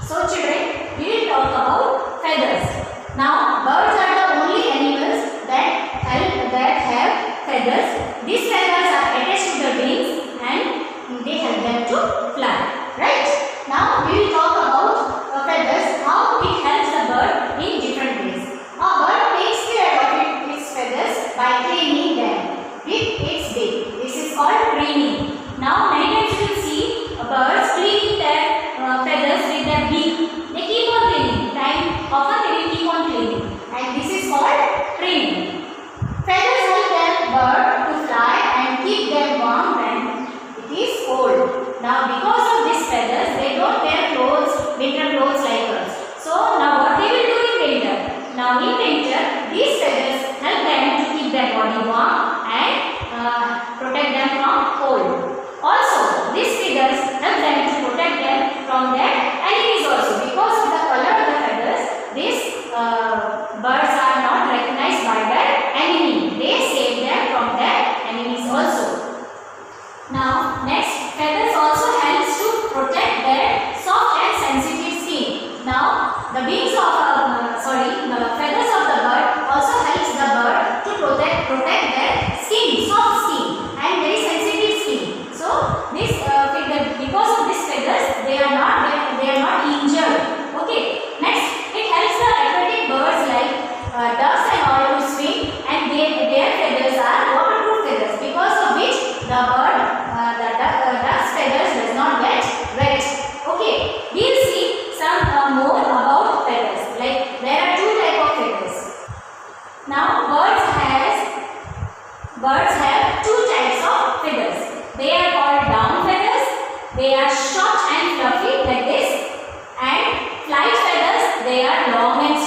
So children, we will talk about feathers. Now birds are the only animals that have feathers. These feathers are attached to the wings and they help them to fly. Right? Now we will talk about feathers, how it helps the bird in different ways. A bird takes care of its feathers by cleaning them with its beak. This is called training. Now many times you will see birds cleaning their feathers with their beak. They keep on cleaning. Often they will keep on cleaning, and this is called training. Feathers help the bird to fly and keep them warm when it is cold. Now because of these feathers, they don't wear clothes, winter clothes like us. So now what they will do in winter? Now in winter, these feathers help them to keep their body warm and protect them from cold. Also, these feathers help them to protect them from their enemies also. Because of the color of the feathers, these birds are not recognized by their enemy. They save them from their enemies also. Now, next, feathers also helps to protect their soft and sensitive skin. Now, the wings of the feathers of the bird also helps the bird to protect their skin, soft skin and very sensitive skin. So this because of these feathers, they are not injured. Okay. Next, it helps the aquatic birds like ducks and all to swim, and their feathers are waterproof feathers, because of which the duck's feathers does not get wet. Okay. We'll see some more about feathers. Like there are two types of feathers. Now birds have two types of feathers. They are called down feathers. They are short and fluffy like this, and flight feathers. They are long and